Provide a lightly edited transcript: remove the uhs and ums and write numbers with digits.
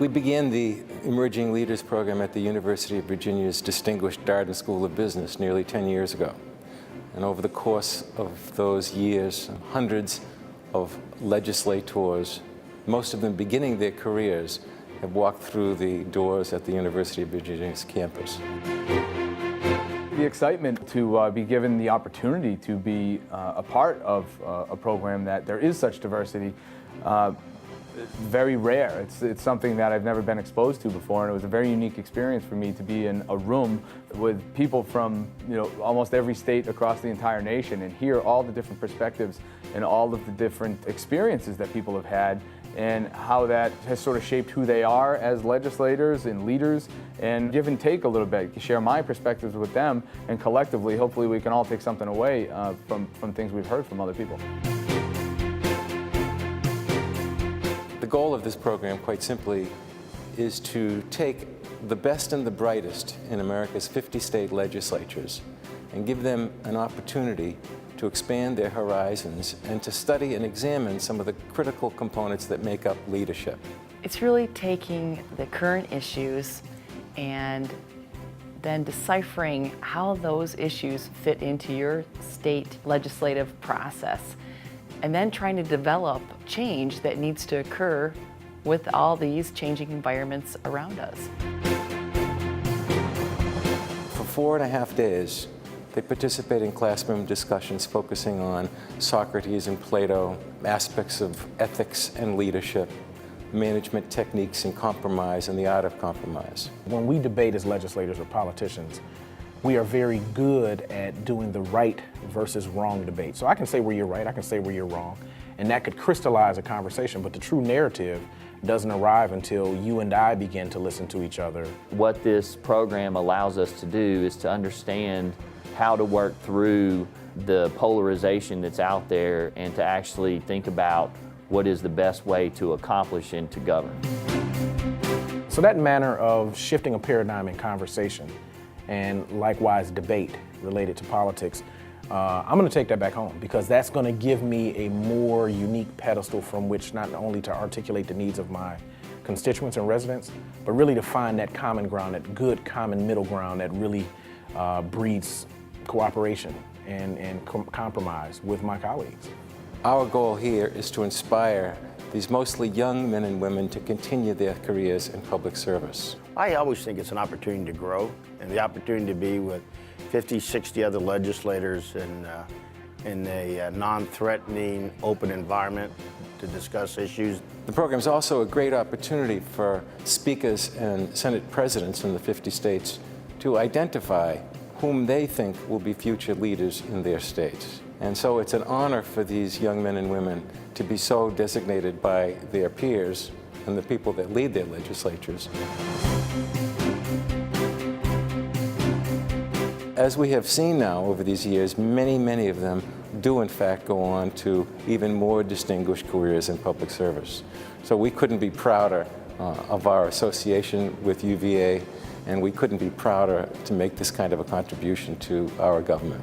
We began the Emerging Leaders Program at the University of Virginia's distinguished Darden School of Business nearly 10 years ago. And over the course of those years, hundreds of legislators, most of them beginning their careers, have walked through the doors at the University of Virginia's campus. The excitement to be given the opportunity to be a part of a program that there is such diversity, very rare. It's something that I've never been exposed to before, and it was a very unique experience for me to be in a room with people from almost every state across the entire nation and hear all the different perspectives and all of the different experiences that people have had and how that has sort of shaped who they are as legislators and leaders, and give and take a little bit, share my perspectives with them, and collectively, hopefully we can all take something away from things we've heard from other people. The goal of this program, quite simply, is to take the best and the brightest in America's 50 state legislatures and give them an opportunity to expand their horizons and to study and examine some of the critical components that make up leadership. It's really taking the current issues and then deciphering how those issues fit into your state legislative process, and then trying to develop change that needs to occur with all these changing environments around us. For 4.5 days, they participate in classroom discussions focusing on Socrates and Plato, aspects of ethics and leadership, management techniques and compromise, and the art of compromise. When we debate as legislators or politicians, we are very good at doing the right versus wrong debate. So I can say where you're right, I can say where you're wrong, and that could crystallize a conversation, but the true narrative doesn't arrive until you and I begin to listen to each other. What this program allows us to do is to understand how to work through the polarization that's out there and to actually think about what is the best way to accomplish and to govern. So that manner of shifting a paradigm in conversation and likewise debate related to politics, I'm going to take that back home, because that's going to give me a more unique pedestal from which not only to articulate the needs of my constituents and residents, but really to find that common ground, that good common middle ground that really breeds cooperation and compromise with my colleagues. Our goal here is to inspire these mostly young men and women to continue their careers in public service. I always think it's an opportunity to grow, and the opportunity to be with 50, 60 other legislators in a non-threatening, open environment to discuss issues. The program is also a great opportunity for speakers and Senate presidents in the 50 states to identify whom they think will be future leaders in their states. And so it's an honor for these young men and women to be so designated by their peers and the people that lead their legislatures. As we have seen now over these years, many of them do in fact go on to even more distinguished careers in public service. So we couldn't be prouder of our association with UVA, and we couldn't be prouder to make this kind of a contribution to our government.